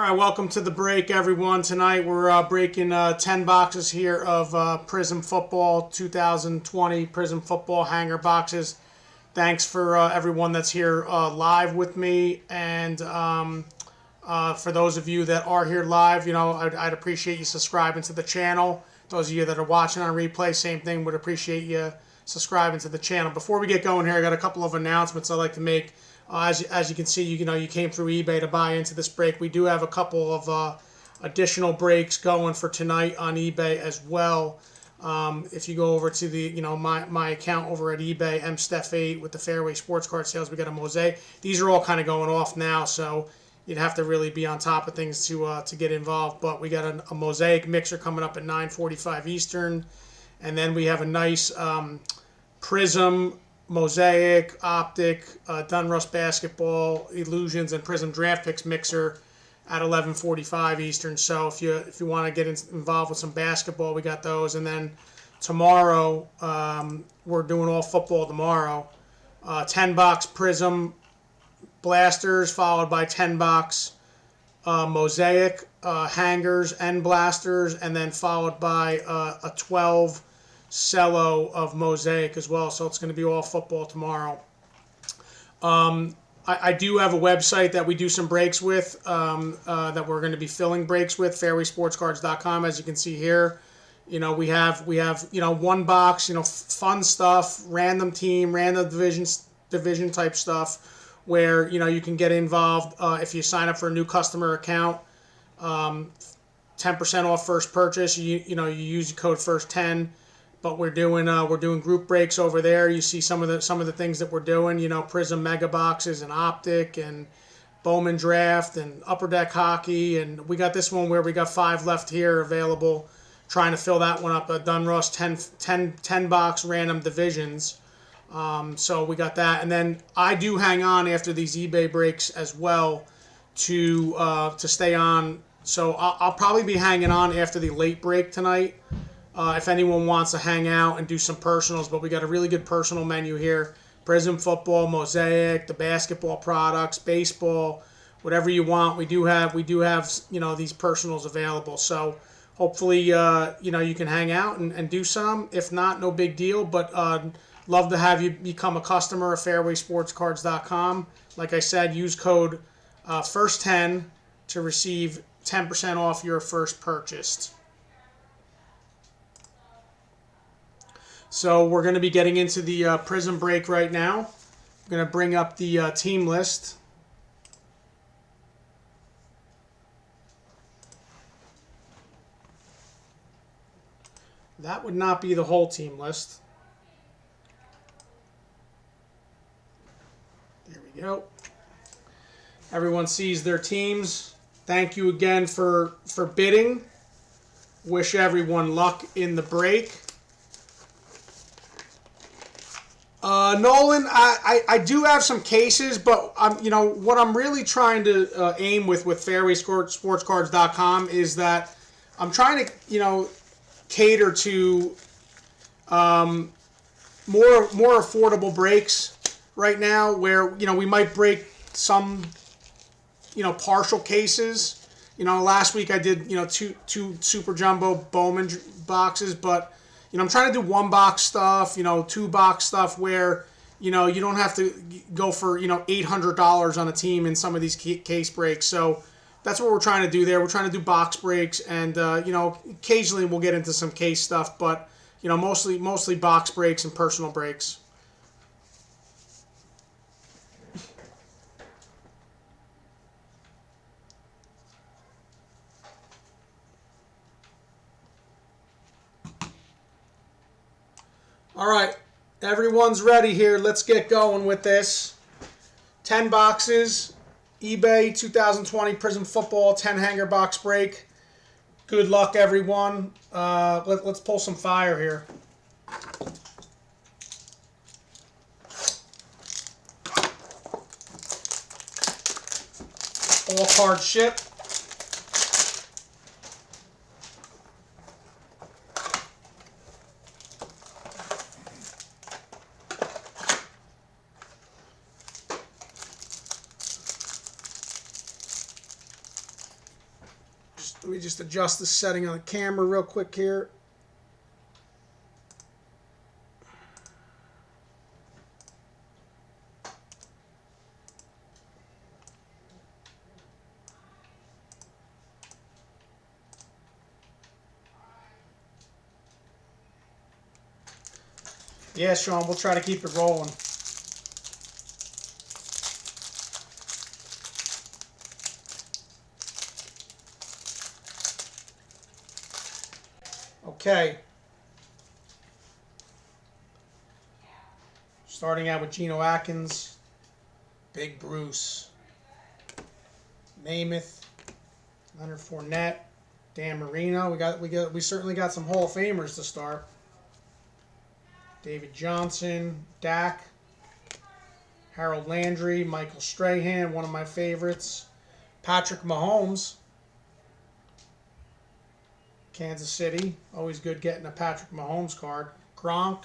All right, welcome to the break, everyone. Tonight we're breaking 10 boxes here of Prizm Football 2020 Prizm Football hanger boxes. Thanks for everyone that's here live with me, and for those of you that are here live, I'd appreciate you subscribing to the channel. Those of you that are watching on replay, same thing, would appreciate you subscribing to the channel. Before we get going here, I got a couple of announcements I'd like to make. As you can see, you came through eBay to buy into this break. We do have a couple of additional breaks going for tonight on eBay as well. If you go over to the my account over at eBay, msteph8 with the Fairway Sports Card Sales, we got a mosaic. These are all kind of going off now, so you'd have to really be on top of things to get involved. But we got a mosaic mixer coming up at 9:45 Eastern, and then we have a nice Prizm Mosaic, Optic, Dunrust Basketball, Illusions, and Prizm Draft Picks mixer at 11:45 Eastern. So if you want to get involved with some basketball, we got those. And then tomorrow, we're doing all football tomorrow. 10-box Prizm blasters, followed by 10-box Mosaic hangers and blasters, and then followed by a 12 cello of Mosaic as well. So it's going to be all football tomorrow. I do have a website that we do some breaks with, that we're going to be filling breaks with, fairwaysportscards.com. As you can see here, we have one box, fun stuff, random team, random division type stuff, where you can get involved if you sign up for a new customer account. 10% off first purchase. You use the code FIRST10. But we're doing group breaks over there. You see some of the things that we're doing. Prizm Mega Boxes and Optic and Bowman Draft and Upper Deck Hockey, and we got this one where we got 5 left here available. Trying to fill that one up. A Dunrust 10 box random divisions. So we got that, and then I do hang on after these eBay breaks as well to stay on. So I'll probably be hanging on after the late break tonight. If anyone wants to hang out and do some personals, but we got a really good personal menu here. Prizm Football, Mosaic, the basketball products, baseball, whatever you want. We do have these personals available. So hopefully you can hang out and do some. If not, no big deal. But love to have you become a customer of fairwaysportscards.com. Like I said, use code FIRST10 to receive 10% off your first purchase. So we're going to be getting into the Prizm break right now. I'm going to bring up the team list. That would not be the whole team list. There we go. Everyone sees their teams. Thank you again for bidding. Wish everyone luck in the break. Nolan, I do have some cases, but what I'm really trying to aim with fairwaysportscards.com is that I'm trying to cater to more affordable breaks right now, where we might break some partial cases. Last week I did two super jumbo Bowman boxes, but I'm trying to do 1-box stuff, 2-box stuff where, you don't have to go for, $800 on a team in some of these case breaks. So that's what we're trying to do there. We're trying to do box breaks, and, occasionally we'll get into some case stuff, but, mostly box breaks and personal breaks. All right, everyone's ready here. Let's get going with this. 10 boxes, eBay 2020 Prizm Football 10 hanger box break. Good luck, everyone. Let's pull some fire here. All cards shipped. Let me just adjust the setting on the camera real quick here. Yeah, Sean, we'll try to keep it rolling. Okay. Starting out with Geno Atkins, Big Bruce, Namath, Leonard Fournette, Dan Marino. We certainly got some Hall of Famers to start. David Johnson, Dak, Harold Landry, Michael Strahan, one of my favorites. Patrick Mahomes, Kansas City. Always good getting a Patrick Mahomes card. Gronk,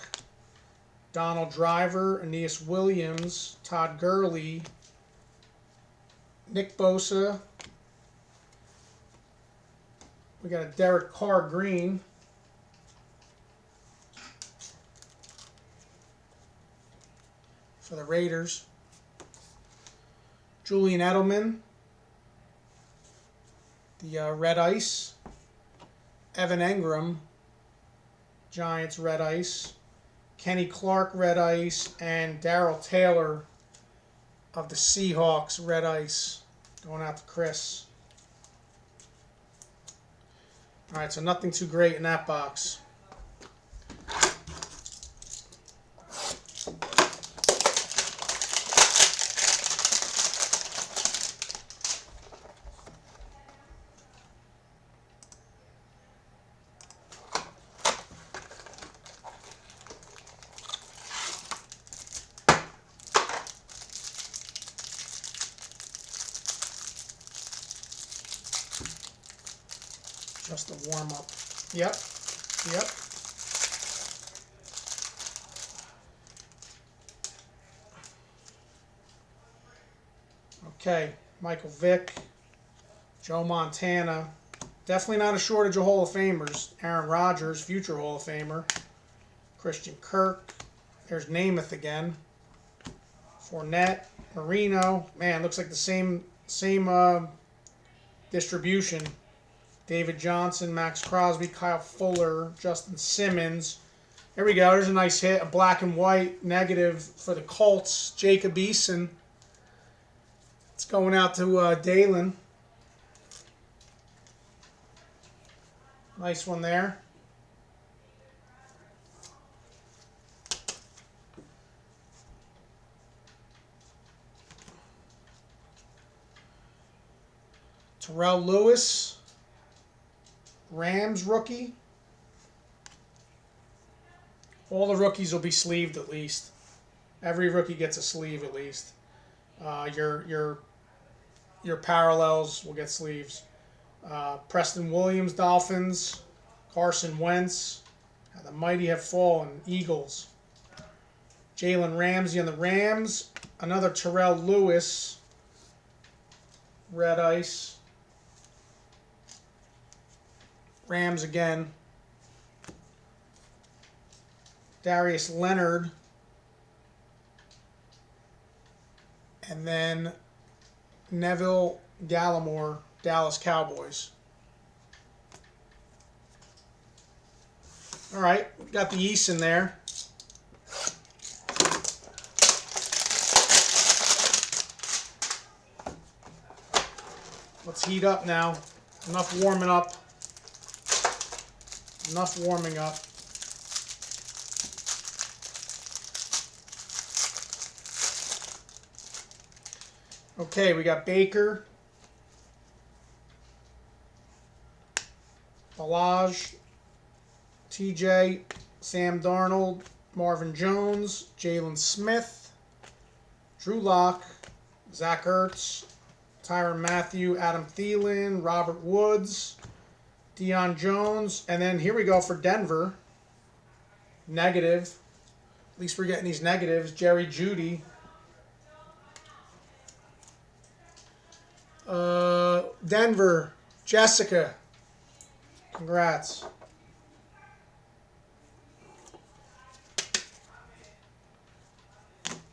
Donald Driver, Aeneas Williams, Todd Gurley, Nick Bosa. We got a Derek Carr green. For the Raiders. Julian Edelman, the Red Ice. Evan Engram, Giants Red Ice. Kenny Clark Red Ice. And Darrell Taylor of the Seahawks Red Ice. Going out to Chris. Alright, so nothing too great in that box. Just a warm up. Yep. Yep. Okay. Michael Vick. Joe Montana. Definitely not a shortage of Hall of Famers. Aaron Rodgers, future Hall of Famer. Christian Kirk. There's Namath again. Fournette. Marino. Man, looks like the same distribution. David Johnson, Max Crosby, Kyle Fuller, Justin Simmons. There we go. There's a nice hit. A black and white negative for the Colts. Jacob Eason. It's going out to Dalen. Nice one there. Terrell Lewis. Rams rookie. All the rookies will be sleeved at least. Every rookie gets a sleeve at least. Your parallels will get sleeves. Preston Williams, Dolphins. Carson Wentz. How the mighty have fallen, Eagles. Jalen Ramsey on the Rams. Another Terrell Lewis. Red Ice. Rams again. Darius Leonard. And then Neville Gallimore, Dallas Cowboys. All right, got the East in there. Let's heat up now. Enough warming up. Enough warming up. Okay, we got Baker, Balaj, TJ, Sam Darnold, Marvin Jones, Jalen Smith, Drew Lock, Zach Ertz, Tyrann Mathieu, Adam Thielen, Robert Woods, Deion Jones, and then here we go for Denver. Negative. At least we're getting these negatives. Jerry Jeudy. Denver, Jessica, Congrats.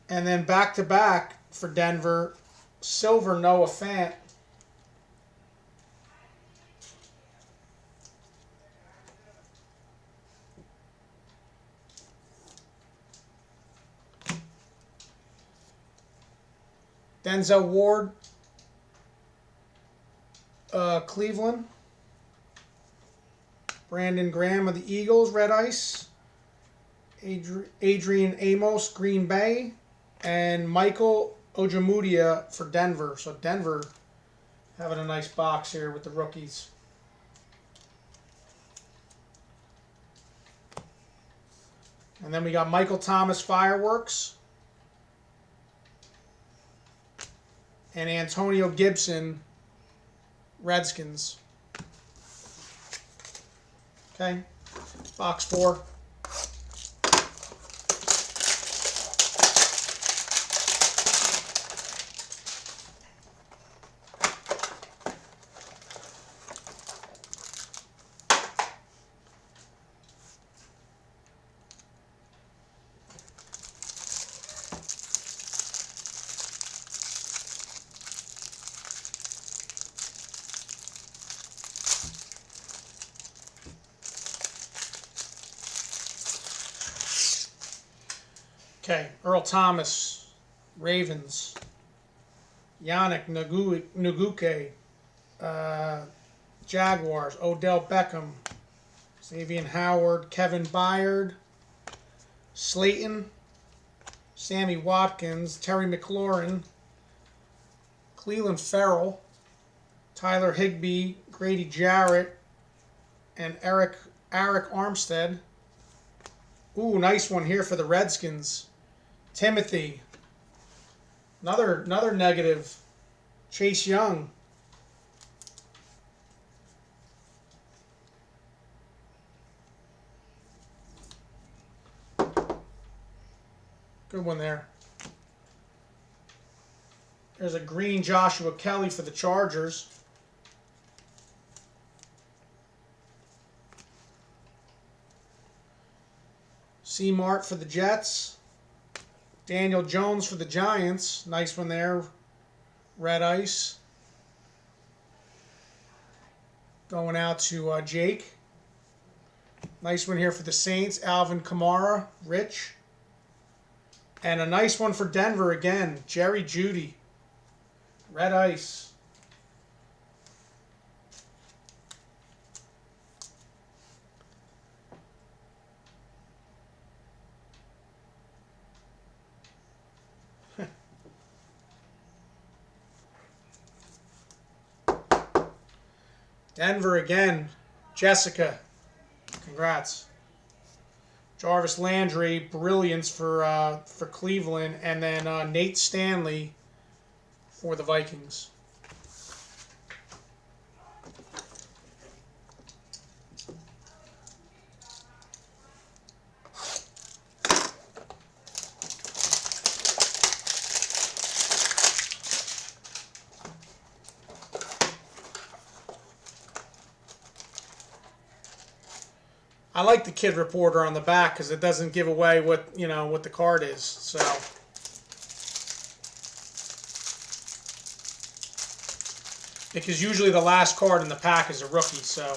And then back-to-back for Denver, silver Noah Fant. Denzel Ward, Cleveland. Brandon Graham of the Eagles, red ice. Adrian Amos, Green Bay. And Michael Ojemudia for Denver. So Denver having a nice box here with the rookies. And then we got Michael Thomas Fireworks. And Antonio Gibson, Redskins. Okay, box 4. Okay, Earl Thomas, Ravens. Yannick Ngakoue, Jaguars. Odell Beckham, Xavier Howard, Kevin Byard, Slayton, Sammy Watkins, Terry McLaurin, Cleveland Farrell, Tyler Higbee, Grady Jarrett, and Eric Armstead. Ooh, nice one here for the Redskins. Timothy. Another negative. Chase Young. Good one there. There's a green Joshua Kelly for the Chargers. C. Mart for the Jets. Daniel Jones for the Giants. Nice one there. Red ice. Going out to Jake. Nice one here for the Saints. Alvin Kamara. Rich. And a nice one for Denver again. Jerry Jeudy. Red ice. Denver again. Jessica. Congrats. Jarvis Landry, brilliance for Cleveland, and then Nate Stanley for the Vikings. I like the kid reporter on the back because it doesn't give away what what the card is. So because usually the last card in the pack is a rookie. So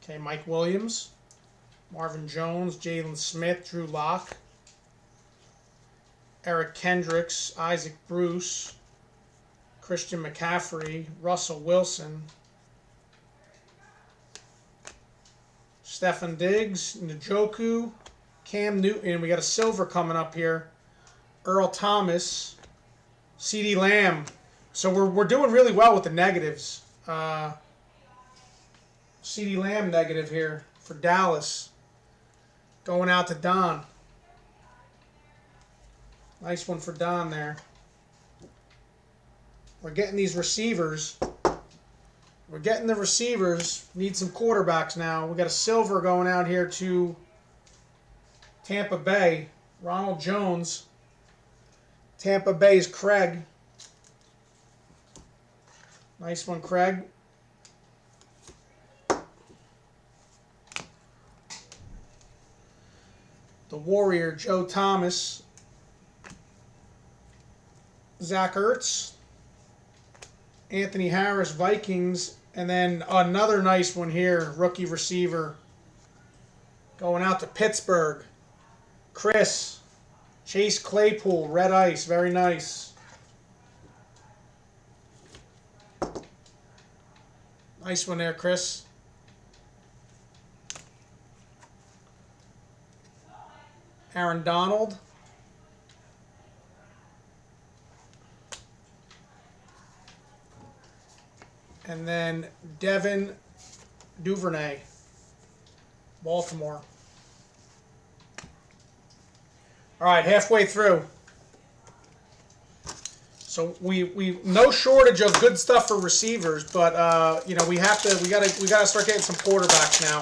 okay, Mike Williams, Marvin Jones, Jalen Smith, Drew Lock, Eric Kendricks, Isaac Bruce, Christian McCaffrey, Russell Wilson, Stefan Diggs, Njoku, Cam Newton. We got a silver coming up here. Earl Thomas, CeeDee Lamb. So we're doing really well with the negatives. CeeDee Lamb negative here for Dallas. Going out to Don. Nice one for Don there. We're getting these receivers. We're getting the receivers. Need some quarterbacks now. We got a silver going out here to Tampa Bay. Ronald Jones. Tampa Bay's Craig. Nice one, Craig. The Warrior, Joe Thomas. Zach Ertz. Anthony Harris, Vikings. And then another nice one here, rookie receiver. Going out to Pittsburgh. Chris. Chase Claypool, red ice, very nice. Nice one there, Chris. Aaron Donald. And then Devin Duvernay, Baltimore. All right, halfway through. So we no shortage of good stuff for receivers, but you know, we gotta start getting some quarterbacks now.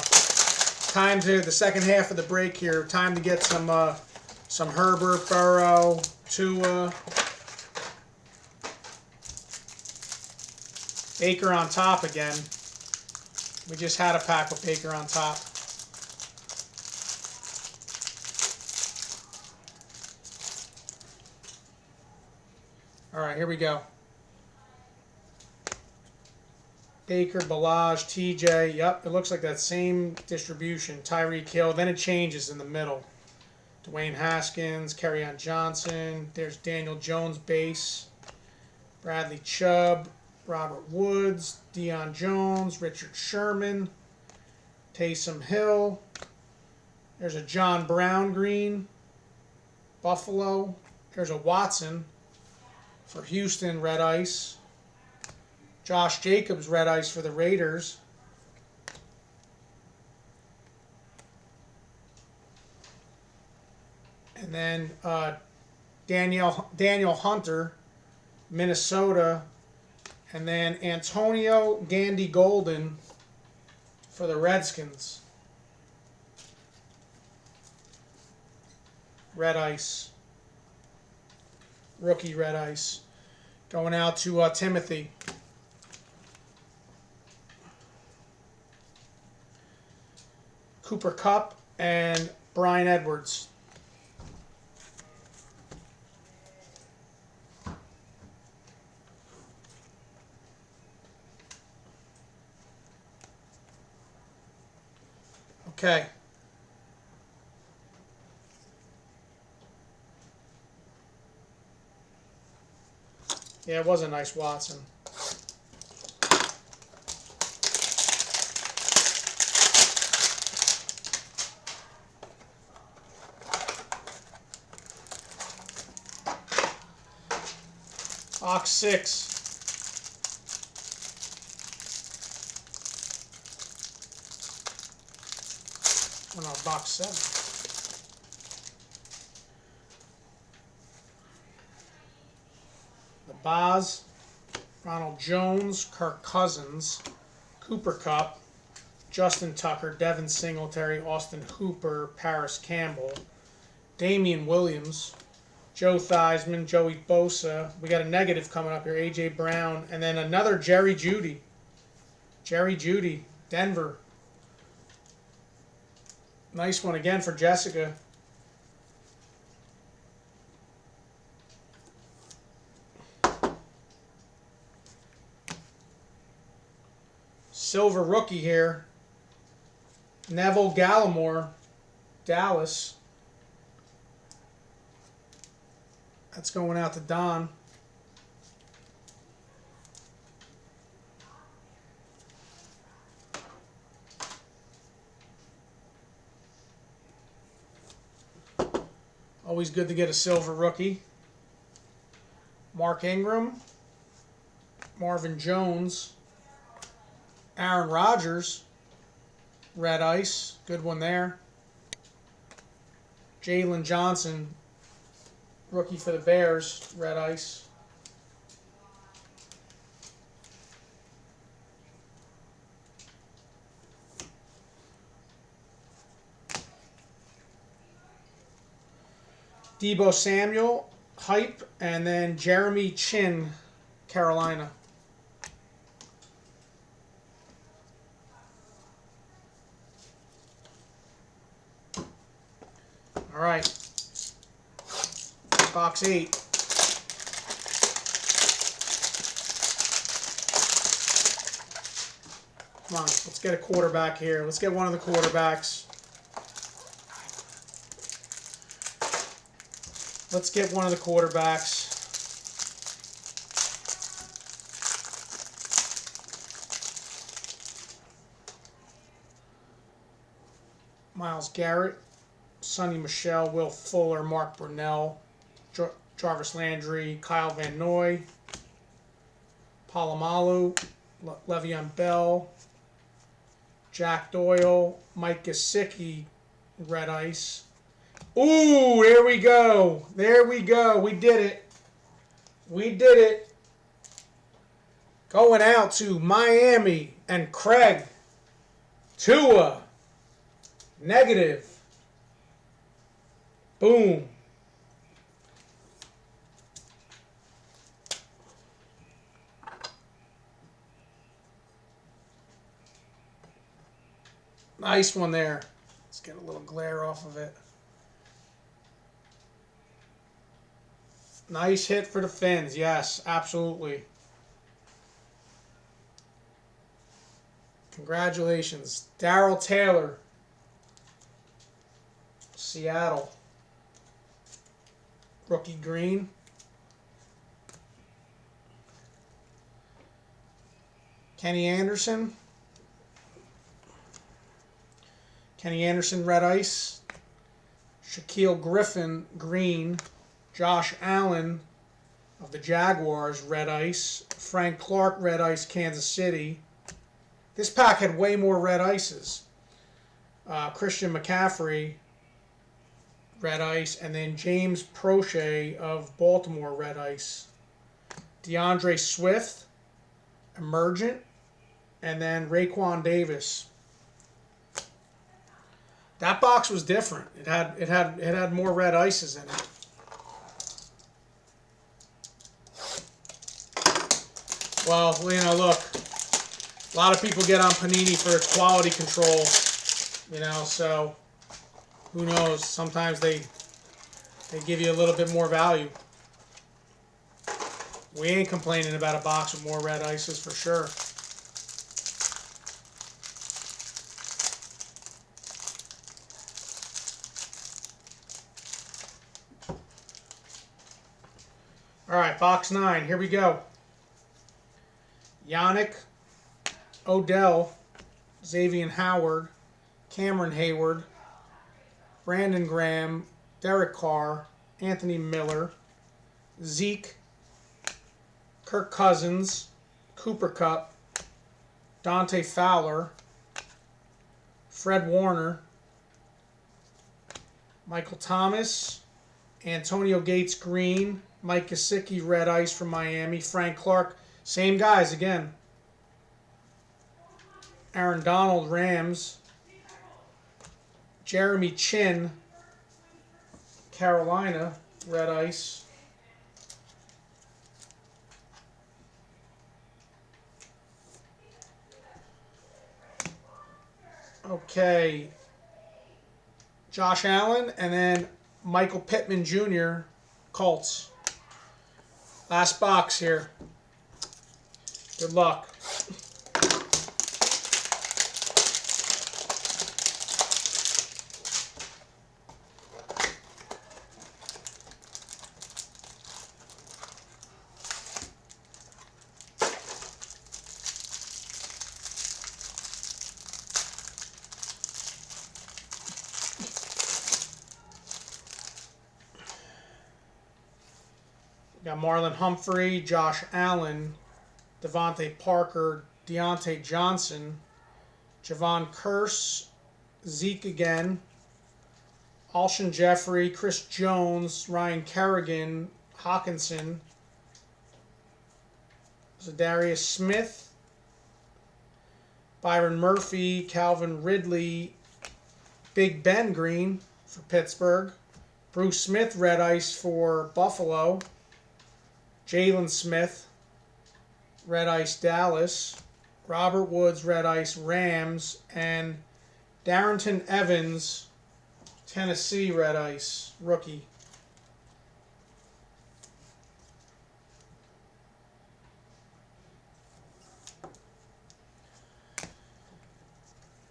Time to the second half of the break here. Time to get some Herbert, Burrow, Tua, Baker on top again. We just had a pack with Baker on top. All right, here we go. Baker, Balaj, TJ. Yep, it looks like that same distribution. Tyreek Hill. Then it changes in the middle. Dwayne Haskins, Kerryon Johnson. There's Daniel Jones base. Bradley Chubb. Robert Woods. Deion Jones. Richard Sherman. Taysom Hill. There's a John Brown green. Buffalo. There's a Watson. For Houston, red ice. Josh Jacobs, red ice for the Raiders. And then Daniel Hunter, Minnesota. And then Antonio Gandy Golden for the Redskins. Red ice. Rookie red ice. Going out to Timothy. Cooper Kupp and Bryan Edwards. Okay. Yeah, it was a nice Watson. Box 6. Oh no, box 7. The Boz, Ronald Jones, Kirk Cousins, Cooper Kupp, Justin Tucker, Devin Singletary, Austin Hooper, Paris Campbell, Damian Williams, Joe Theismann, Joey Bosa. We got a negative coming up here, A.J. Brown, and then another Jerry Jeudy. Jerry Jeudy, Denver. Nice one again for Jessica. Silver rookie here. Neville Gallimore, Dallas. That's going out to Don. Always good to get a silver rookie. Mark Ingram, Marvin Jones, Aaron Rodgers, red ice, good one there. Jalen Johnson, rookie for the Bears, red ice. Deebo Samuel, Hype, and then Jeremy Chin, Carolina. All right. Box 8. Come on, let's get a quarterback here. Let's get one of the quarterbacks. Let's get one of the quarterbacks. Myles Garrett, Sonny Michel, Will Fuller, Mark Brunell, Jarvis Landry, Kyle Van Noy, Palomalu, Le'Veon Bell, Jack Doyle, Mike Gesicki, Red Ice. Ooh, there we go. There we go. We did it. We did it. Going out to Miami and Craig. Tua. Negative. Boom. Nice one there. Let's get a little glare off of it. Nice hit for the Fins. Yes, absolutely. Congratulations. Darrell Taylor, Seattle. Rookie green. Kenny Anderson. Kenny Anderson, Red Ice. Shaquille Griffin, green. Josh Allen of the Jaguars, Red Ice. Frank Clark, Red Ice, Kansas City. This pack had way more Red Ices. Christian McCaffrey, Red Ice. And then James Prochet of Baltimore, Red Ice. DeAndre Swift, Emergent. And then Raekwon Davis. That box was different. It had more Red Ices in it. Well, you know, look, a lot of people get on Panini for quality control, you know, so who knows? Sometimes they give you a little bit more value. We ain't complaining about a box with more Red Ices for sure. All right, box 9. Here we go. Yannick, Odell, Xavier Howard, Cameron Hayward, Brandon Graham, Derek Carr, Anthony Miller, Zeke, Kirk Cousins, Cooper Kupp, Dante Fowler, Fred Warner, Michael Thomas, Antonio Gates green, Mike Gesicki, Red Ice from Miami, Frank Clark, same guys again. Aaron Donald, Rams, Jeremy Chin, Carolina, Red Ice. Okay. Josh Allen, and then Michael Pittman Jr., Colts. Last box here. Good luck. Got Marlon Humphrey, Josh Allen, Devontae Parker, Deontay Johnson, Javon Curse, Zeke again, Alshon Jeffrey, Chris Jones, Ryan Kerrigan, Hawkinson, Zadarius Smith, Byron Murphy, Calvin Ridley, Big Ben green for Pittsburgh, Bruce Smith, red ice for Buffalo. Jalen Smith, red ice Dallas. Robert Woods, red ice Rams. And Darrington Evans, Tennessee, red ice rookie.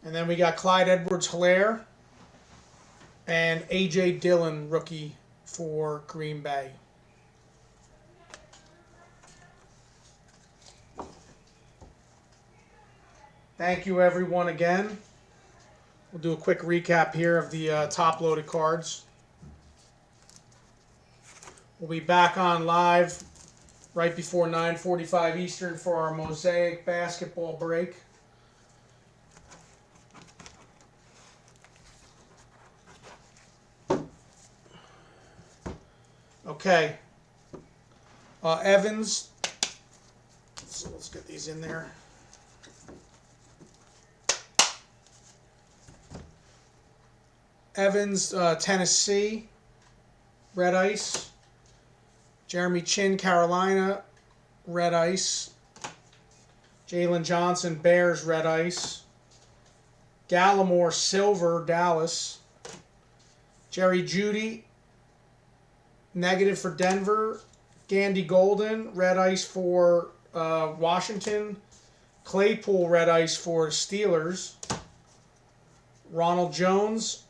And then we got Clyde Edwards-Helaire and A.J. Dillon, rookie for Green Bay. Thank you, everyone, again. We'll do a quick recap here of the top-loaded cards. We'll be back on live right before 9:45 Eastern for our Mosaic basketball break. Okay. Evans. So let's get these in there. Evans, Tennessee, red ice. Jeremy Chin, Carolina, red ice. Jalen Johnson, Bears, red ice. Gallimore, silver, Dallas. Jerry Jeudy, negative for Denver. Gandy Golden, red ice for Washington. Claypool, red ice for the Steelers. Ronald Jones,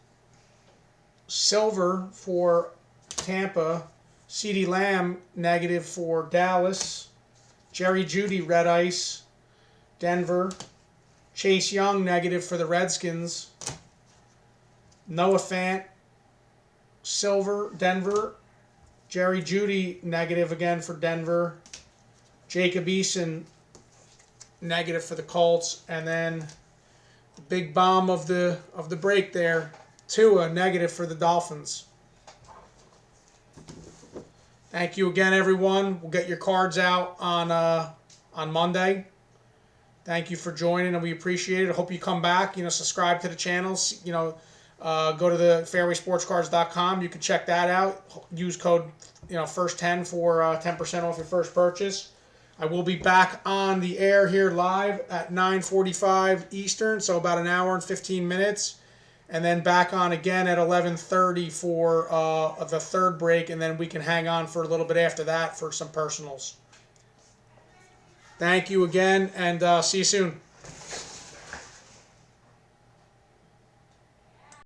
silver for Tampa. CeeDee Lamb, negative for Dallas. Jerry Jeudy, red ice, Denver. Chase Young, negative for the Redskins. Noah Fant, silver, Denver. Jerry Jeudy, negative again for Denver. Jacob Eason, negative for the Colts. And then the big bomb of the break there, Tua, negative for the Dolphins. Thank you again, everyone. We'll get your cards out on Monday. Thank you for joining, and we appreciate it. I hope you come back. Subscribe to the channels. Go to the fairwaysportscards.com. You can check that out. Use code first 10 for 10% off your first purchase. I will be back on the air here live at 9:45 Eastern, so about an hour and 15 minutes. And then back on again at 11:30 for the third break, and then we can hang on for a little bit after that for some personals. Thank you again, and see you soon.